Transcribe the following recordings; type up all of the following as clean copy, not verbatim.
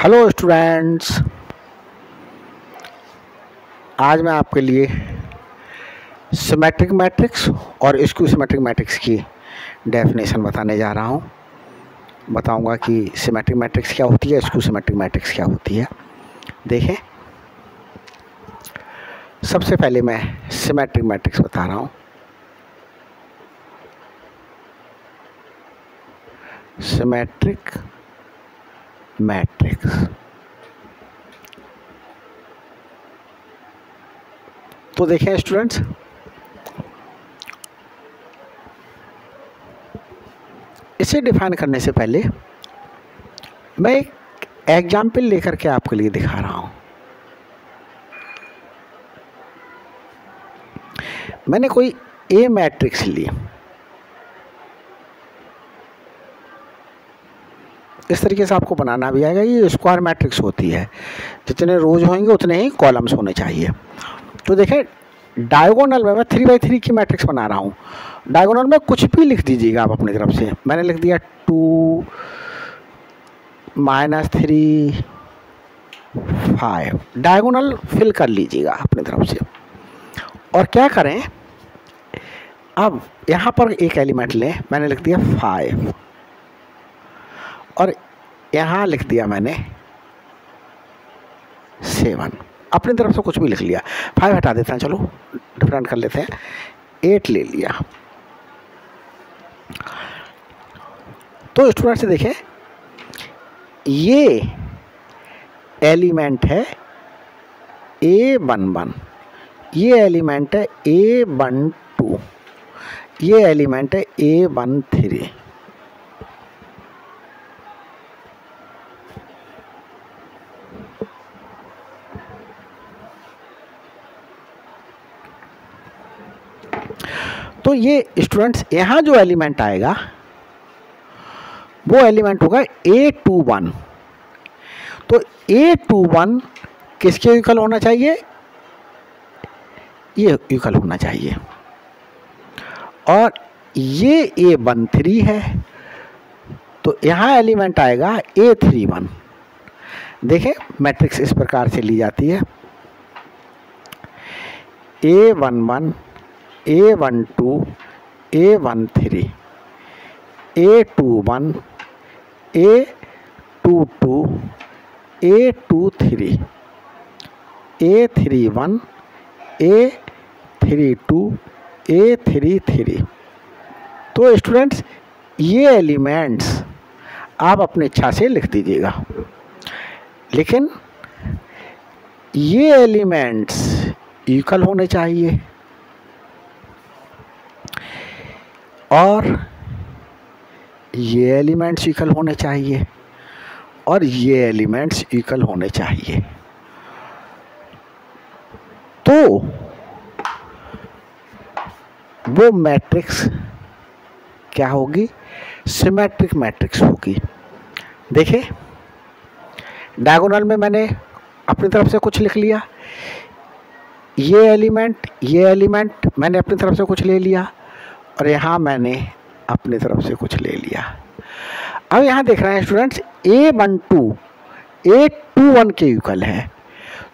Hello students, आज मैं आपके लिए सिमेट्रिक मैट्रिक्स और स्क्यू सिमेट्रिक मैट्रिक्स की डेफिनेशन बताने जा रहा हूँ। बताऊँगा कि सिमेट्रिक मैट्रिक्स क्या होती है, स्क्यू सिमेट्रिक मैट्रिक्स क्या होती है। देखें, सबसे पहले मैं सिमेट्रिक मैट्रिक्स बता रहा हूँ। सिमेट्रिक मैट्रिक्स तो देखें स्टूडेंट्स, इसे डिफाइन करने से पहले मैं एक एग्जाम्पल लेकर के आपके लिए दिखा रहा हूं। मैंने कोई ए मैट्रिक्स ली, इस तरीके से आपको बनाना भी आएगा। ये स्क्वायर मैट्रिक्स होती है, जितने रोज होंगे उतने ही कॉलम्स होने चाहिए। तो देखें, डायगोनल में मैं 3x3 की मैट्रिक्स बना रहा हूँ। डायगोनल में कुछ भी लिख दीजिएगा आप अपनी तरफ से। मैंने लिख दिया 2 -3 5। डायगोनल फिल कर लीजिएगा अपनी तरफ से। और क्या करें, अब यहाँ पर एक एलिमेंट लें। मैंने लिख दिया 5 और यहाँ लिख दिया मैंने 7। अपनी तरफ से कुछ भी लिख लिया। 5 हटा देते हैं, चलो डिफरेंट कर लेते हैं। 8 ले लिया। तो स्टूडेंट से देखें, ये एलिमेंट है A11, ये एलिमेंट है A12, ये एलिमेंट है A13। तो ये स्टूडेंट्स, यहाँ जो एलिमेंट आएगा वो एलिमेंट होगा A21। तो A21 किसके इक्वल होना चाहिए? ये इक्वल होना चाहिए। और ये A13 है, तो यहाँ एलिमेंट आएगा A31। देखें, मैट्रिक्स इस प्रकार से ली जाती है: A11, A12, A13, A21, A22, A23, A31, A32, A33। तो स्टूडेंट्स, ये एलिमेंट्स आप अपनी इच्छा से लिख दीजिएगा, लेकिन ये एलिमेंट्स इक्वल होने चाहिए और ये एलिमेंट्स इक्वल होने चाहिए और ये एलिमेंट्स इक्वल होने चाहिए। तो वो मैट्रिक्स क्या होगी? सिमेट्रिक मैट्रिक्स होगी। देखिए, डायगोनल में मैंने अपनी तरफ से कुछ लिख लिया। ये एलिमेंट मैंने अपनी तरफ से कुछ ले लिया और यहाँ मैंने अपनी तरफ से कुछ ले लिया। अब यहाँ देख रहे हैं स्टूडेंट्स, A12 A21 के इक्वल है।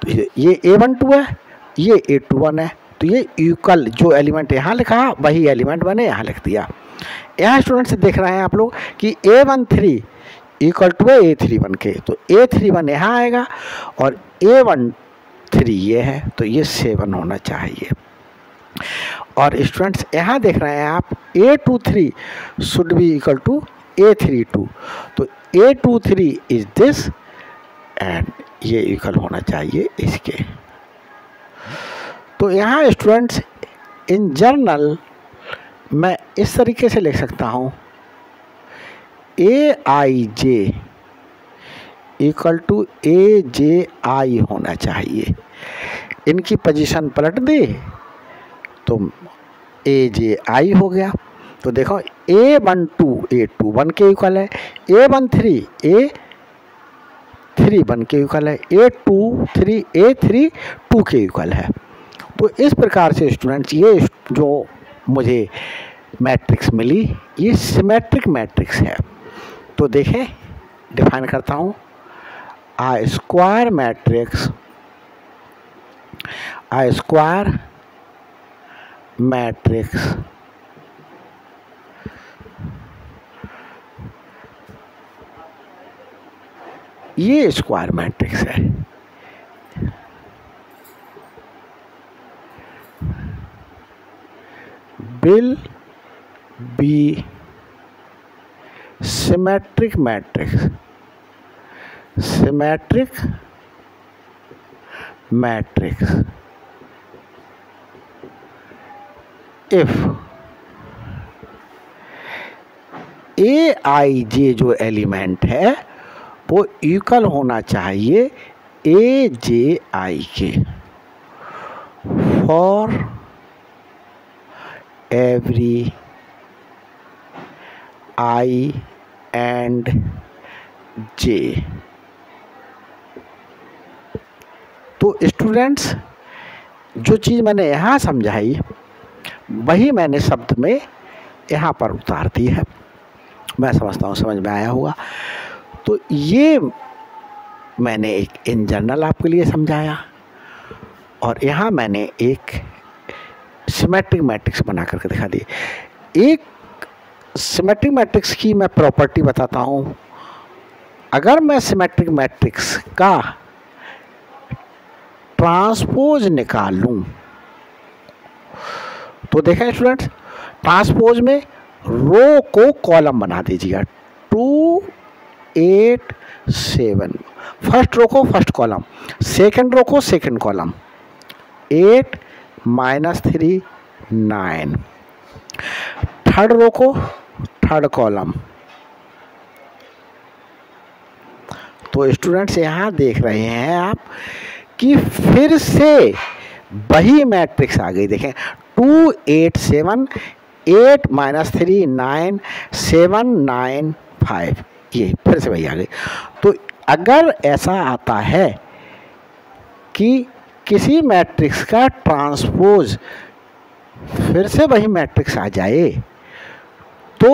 तो ये A12 है, ये A21 है। तो ये इक्वल जो एलिमेंट यहाँ लिखा वही एलिमेंट मैंने यहाँ लिख दिया। यहाँ स्टूडेंट्स देख रहे हैं आप लोग कि A13 इक्वल टू है A31 के। तो A31 यहाँ आएगा और A13 ये है, तो ये 7 होना चाहिए। और स्टूडेंट्स यहाँ देख रहे हैं आप, A23 should be equal to A32। तो A23 इज दिस एंड ये इक्वल होना चाहिए इसके। तो यहाँ स्टूडेंट्स, इन जनरल मैं इस तरीके से लिख सकता हूँ: AIJ इक्वल टू AJI होना चाहिए। इनकी पोजीशन पलट दे तो AJI हो गया। तो देखो, A12 A21 के इक्वल है, A13 A31 के इक्वल है, A23 A32 के इक्वल है। तो इस प्रकार से स्टूडेंट्स, ये जो मुझे मैट्रिक्स मिली, ये सिमेट्रिक मैट्रिक्स है। तो देखें, डिफाइन करता हूँ: a square matrix ये स्क्वायर मैट्रिक्स है। will be symmetric matrix if aij जो एलिमेंट है वो इक्वल होना चाहिए AJI के for every I and J। तो स्टूडेंट्स जो चीज़ मैंने यहाँ समझाई वही मैंने शब्द में यहाँ पर उतार दी है। मैं समझता हूँ समझ में आया होगा। तो ये मैंने एक इन जनरल आपके लिए समझाया और यहाँ मैंने एक सिमेट्रिक मैट्रिक्स बना करके दिखा दी। एक सिमेट्रिक मैट्रिक्स की मैं प्रॉपर्टी बताता हूँ। अगर मैं सिमेट्रिक मैट्रिक्स का ट्रांसपोज निकाल लूँ तो देखें स्टूडेंट्स, ट्रांसपोज में रो को कॉलम बना दीजिएगा 2 8 7, फर्स्ट रो को फर्स्ट कॉलम, सेकंड रो को सेकंड कॉलम 8 -3 9, थर्ड रो को थर्ड कॉलम। तो स्टूडेंट्स यहाँ देख रहे हैं आप कि फिर से वही मैट्रिक्स आ गई। देखें 2 8 7 8 -3 9 7 9 5, ये फिर से वही आ गई। तो अगर ऐसा आता है कि किसी मैट्रिक्स का ट्रांसपोज फिर से वही मैट्रिक्स आ जाए तो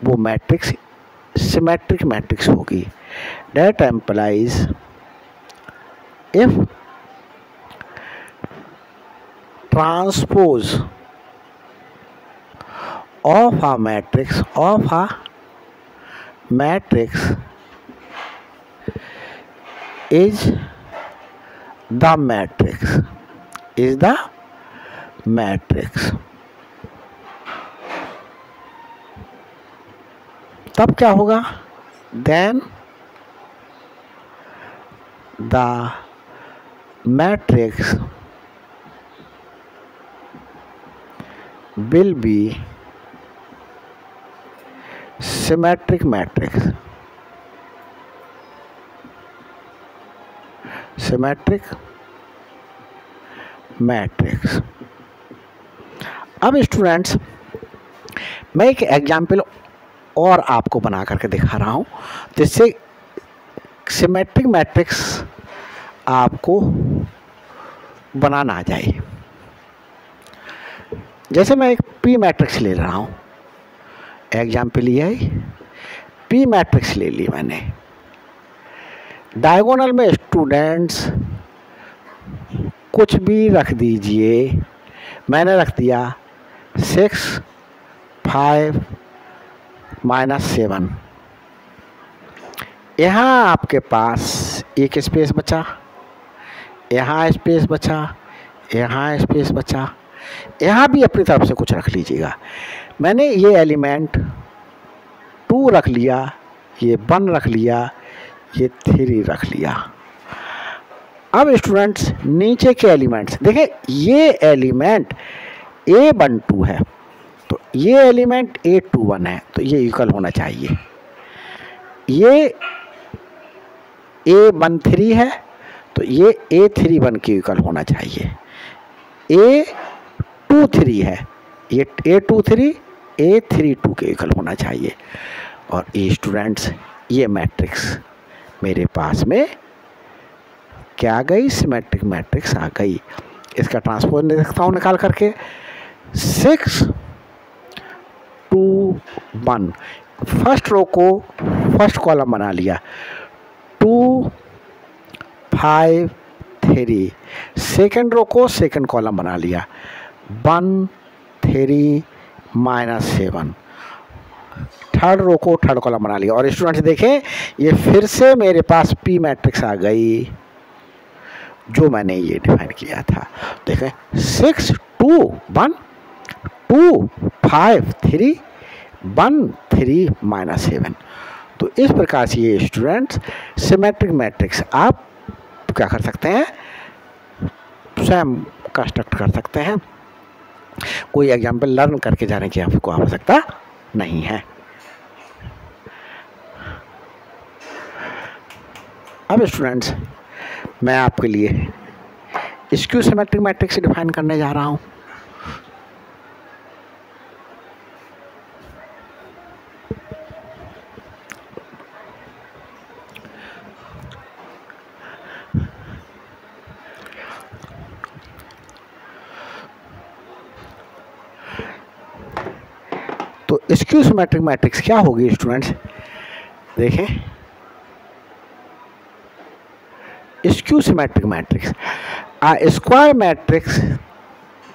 वो मैट्रिक्स सिमेट्रिक मैट्रिक्स होगी। That employees if transpose of a matrix is the matrix तब क्या होगा? then the matrix will be symmetric matrix. अब स्टूडेंट्स मैं एक एग्जाम्पल और आपको बना करके दिखा रहा हूँ जिससे सिमेट्रिक मैट्रिक्स आपको बनाना आ जाए। जैसे मैं एक पी मैट्रिक्स ले रहा हूँ, एग्जाम्पल ये है पी मैट्रिक्स ले ली मैंने। डायगोनल में स्टूडेंट्स कुछ भी रख दीजिए। मैंने रख दिया 6 5 -7। यहाँ आपके पास एक स्पेस बचा, यहाँ स्पेस बचा, यहाँ स्पेस बचा, यहाँ भी अपनी तरफ से कुछ रख लीजिएगा। मैंने ये एलिमेंट 2 रख लिया, ये 1 रख लिया, ये 3 रख लिया। अब स्टूडेंट्स नीचे के एलिमेंट्स देखें, ये एलिमेंट A12 है तो ये एलिमेंट A21 है तो ये इक्वल होना चाहिए। ये A13 है तो ये A31 के इक्वल होना चाहिए। A23 है, ये A23 A32 के इक्वल होना चाहिए। और ये स्टूडेंट्स ये मैट्रिक्स मेरे पास में क्या आ गई? सिमेट्रिक मैट्रिक्स आ गई। इसका ट्रांसपोज देखता हूँ निकाल करके 6 2 1, फर्स्ट रो को फर्स्ट कॉलम बना लिया 2 5 3, सेकेंड रो को सेकेंड कॉलम बना लिया, 1 3 -7, थर्ड रो को थर्ड कॉलम बना लिया। और स्टूडेंट्स देखें ये फिर से मेरे पास पी मैट्रिक्स आ गई जो मैंने ये डिफाइन किया था। देखें 6 2 1 2 5 3 1 3 -7। तो इस प्रकार से ये स्टूडेंट्स सिमेट्रिक मैट्रिक्स आप क्या कर सकते हैं, स्वयं कंस्ट्रक्ट कर सकते हैं। कोई एग्जाम्पल लर्न करके जाने की आपको आवश्यकता नहीं है। अब स्टूडेंट्स मैं आपके लिए स्क्यू सिमेट्रिक मैट्रिक्स डिफाइन करने जा रहा हूँ। तो स्क्यू सिमेट्रिक मैट्रिक्स क्या होगी स्टूडेंट्स, देखें skew symmetric matrix, a square matrix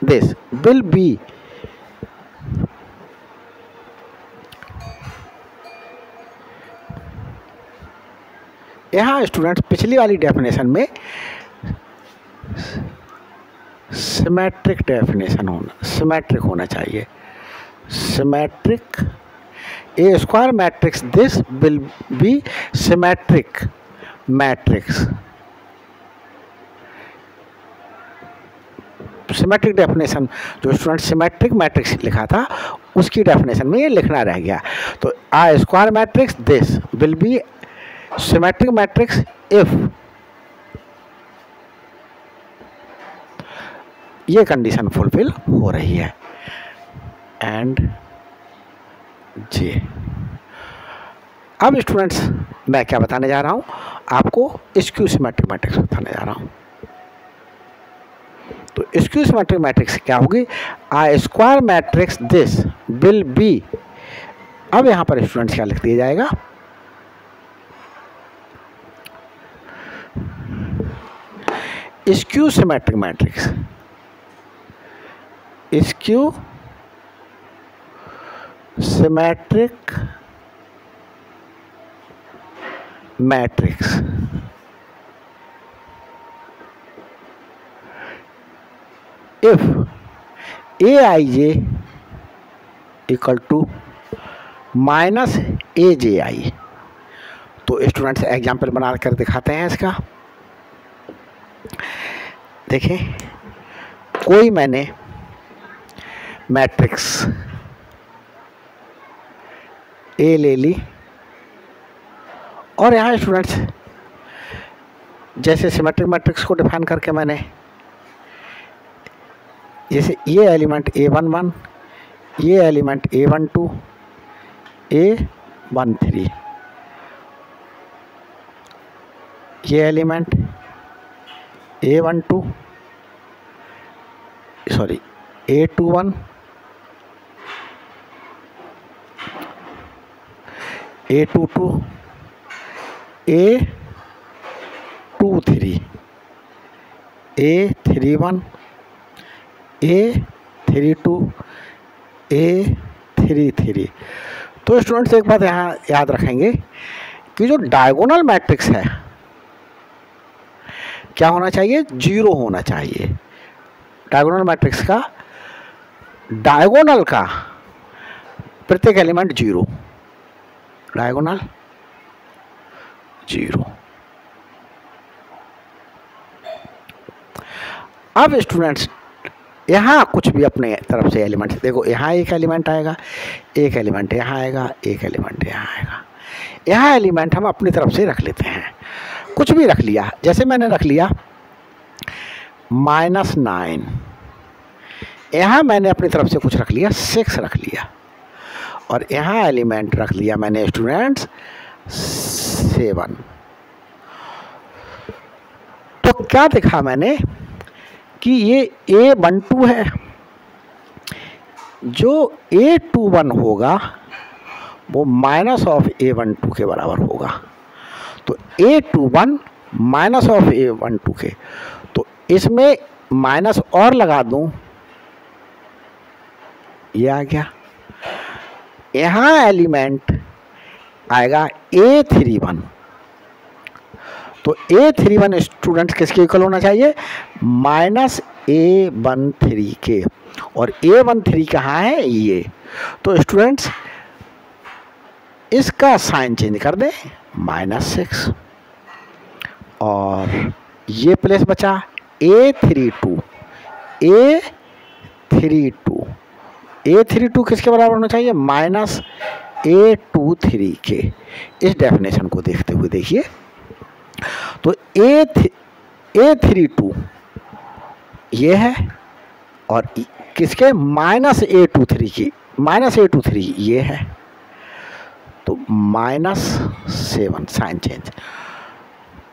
this will be यहाँ स्टूडेंट्स पिछली वाली डेफिनेशन में सिमेट्रिक डेफिनेशन सिमेट्रिक होना चाहिए। Symmetric A square matrix this will be symmetric matrix. Symmetric definition जो स्टूडेंट सिमेट्रिक मैट्रिक्स लिखा था उसकी डेफिनेशन में ये लिखना रह गया। तो a square matrix this will be symmetric matrix if ये कंडीशन फुलफिल हो रही है एंड जे। अब स्टूडेंट्स मैं क्या बताने जा रहा हूँ आपको, स्क्यू सिमेट्रिक मैट्रिक्स बताने जा रहा हूँ। तो स्क्यू सिमेट्रिक मैट्रिक्स क्या होगी, a square matrix this will be, अब यहाँ पर स्टूडेंट्स क्या लिख दिया जाएगा, skew symmetric matrix, skew symmetric matrix if aij equal to minus AJI। तो स्टूडेंट्स एग्जाम्पल बना कर दिखाते हैं इसका। देखें कोई मैंने मैट्रिक्स ए ले ली और यहाँ स्टूडेंट्स जैसे सिमेट्रिक मैट्रिक्स को डिफाइन करके मैंने जैसे ये एलिमेंट A11, ये एलिमेंट A12, A13, ये element A12 sorry A21, A22, A23, A31, A32, A33। तो स्टूडेंट्स एक बात यहाँ याद रखेंगे कि जो डायगोनल मैट्रिक्स है क्या होना चाहिए, 0 होना चाहिए। डायगोनल मैट्रिक्स का डायगोनल का प्रत्येक एलिमेंट 0, डायगोनल 0। अब स्टूडेंट्स यहाँ कुछ भी अपने तरफ से एलिमेंट्स देखो, यहाँ एक एलिमेंट आएगा, एक एलिमेंट यहाँ आएगा, एक एलिमेंट यहाँ आएगा। यहाँ एलिमेंट हम अपनी तरफ से रख लेते हैं, कुछ भी रख लिया। जैसे मैंने रख लिया -9, यहाँ मैंने अपनी तरफ से कुछ रख लिया, 6 रख लिया, और यहाँ एलिमेंट रख लिया मैंने स्टूडेंट्स 7। तो क्या देखा मैंने कि ये A12 है, जो A21 होगा वो माइनस ऑफ A12 के बराबर होगा। तो A21 माइनस ऑफ A12 के, तो इसमें माइनस और लगा दूं, ये आ गया। यहाँ एलिमेंट आएगा A31, तो A31 स्टूडेंट्स किसके इक्वल होना चाहिए, माइनस A13 के, और A13 कहाँ है, ये। तो स्टूडेंट्स इसका साइन चेंज कर दें, -6, और ये प्लेस बचा A32, A32 किसके बराबर होना चाहिए, -A23 के। इस डेफिनेशन को देखते हुए देखिए, तो A32 ये है, और किसके, -A23 की, -A23 ये है, तो -7 साइन चेंज।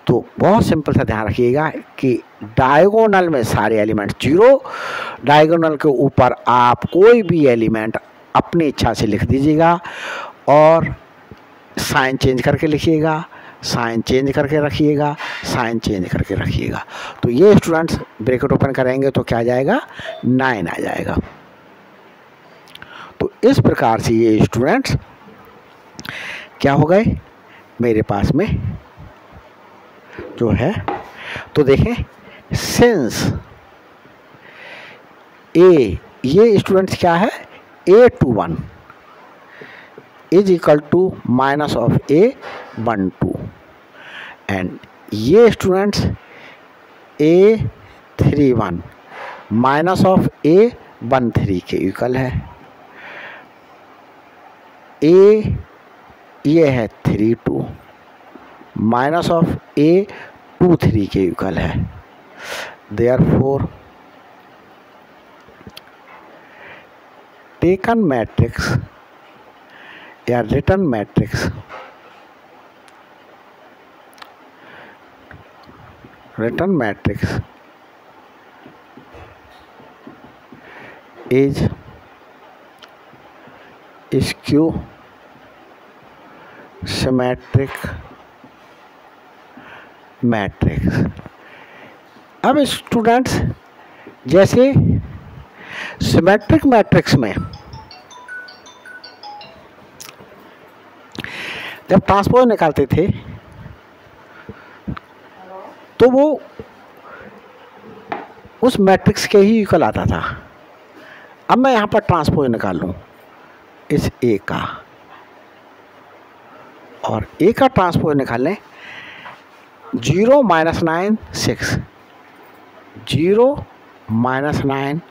तो बहुत सिंपल सा ध्यान रखिएगा कि डायगोनल में सारे एलिमेंट 0, डायगोनल के ऊपर आप कोई भी एलिमेंट अपनी इच्छा से लिख दीजिएगा और साइन चेंज करके लिखिएगा, साइन चेंज करके रखिएगा, साइन चेंज करके रखिएगा। तो ये स्टूडेंट्स ब्रैकेट ओपन करेंगे तो क्या आ जाएगा, 9 आ जाएगा। तो इस प्रकार से ये स्टूडेंट्स क्या हो गए मेरे पास में जो है। तो देखें, सिंस ए, ये स्टूडेंट्स क्या है, A21 is equal to minus of A12, and ये students A31 minus of A13 के इक्वल है। ये है 32 माइनस ऑफ A23 के इक्वल है। देयरफॉर टेकन मैट्रिक्स या return matrix is skew symmetric matrix. अब स्टूडेंट्स जैसे सिमेट्रिक मैट्रिक्स में जब ट्रांसपोज निकालते थे तो वो उस मैट्रिक्स के ही इक्वल आता था। अब मैं यहाँ पर ट्रांसपोज निकालूँ इस ए का, और ए का ट्रांसपोज निकालें 0 -9 6, 0 -9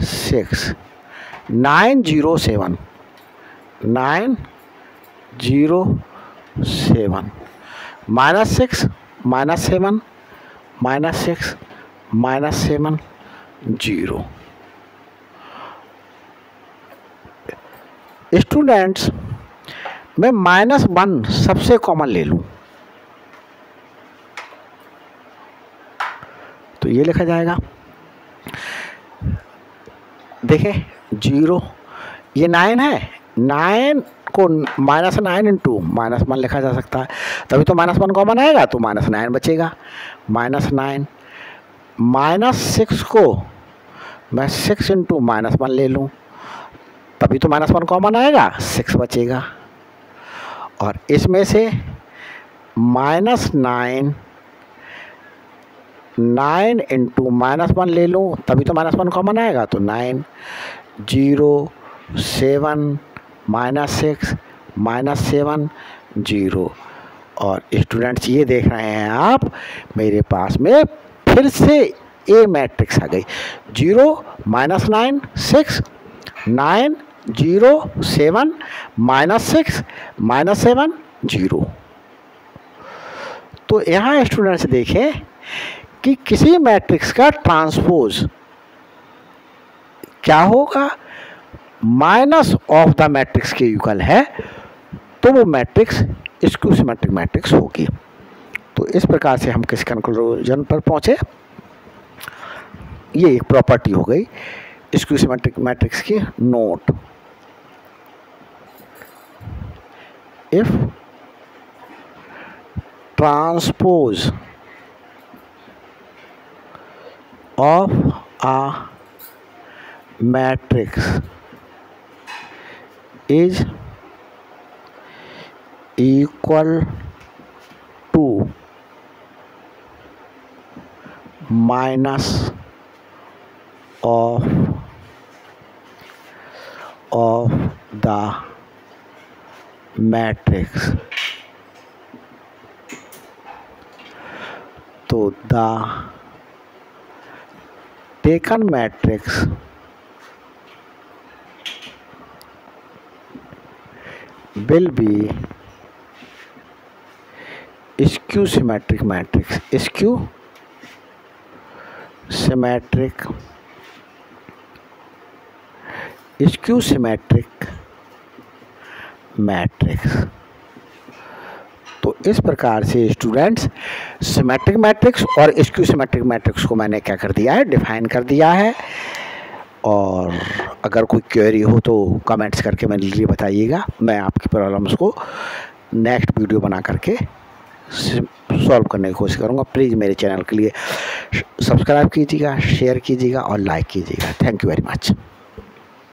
6, 9 0 7, 9 0 7, -6 -7 -6 -7 0। स्टूडेंट्स मैं -1 सबसे कॉमन ले लूं तो ये लिखा जाएगा, देखें 0, ये 9 है, 9 को -9 इंटू -1 लिखा जा सकता है, तभी तो -1 कॉमन आएगा तो -9 बचेगा, -9 -6 को मैं 6 इंटू -1 ले लूँ तभी तो -1 कॉमन आएगा, 6 बचेगा। और इसमें से -9 9 इंटू -1 ले लूँ तभी तो -1 कॉमन आएगा तो 9, 0 7 -6 -7 0। और स्टूडेंट्स ये देख रहे हैं आप मेरे पास में फिर से ए मैट्रिक्स आ गई, 0 -9 6 9 0 7 -6 -7 0। तो यहाँ स्टूडेंट्स देखें कि किसी मैट्रिक्स का ट्रांसपोज क्या होगा, माइनस ऑफ द मैट्रिक्स के इक्वल है तो वो मैट्रिक्स स्क्यू सिमेट्रिक मैट्रिक्स होगी। तो इस प्रकार से हम किस कंक्लूजन पर पहुंचे, ये एक प्रॉपर्टी हो गई स्क्यू सिमेट्रिक मैट्रिक्स की। Note, if transpose of a matrix is equal to minus of the matrix, तो the taken matrix will be skew symmetric matrix. Skew symmetric matrix. तो इस प्रकार से स्टूडेंट्स सिमेट्रिक मैट्रिक्स और skew symmetric matrix को मैंने क्या कर दिया है, डिफाइन कर दिया है। और अगर कोई क्वेरी हो तो कमेंट्स करके मेरे लिए बताइएगा, मैं आपकी प्रॉब्लम्स को नेक्स्ट वीडियो बना करके सॉल्व करने की कोशिश करूँगा। प्लीज़ मेरे चैनल के लिए सब्सक्राइब कीजिएगा, शेयर कीजिएगा और लाइक कीजिएगा। Thank you very much.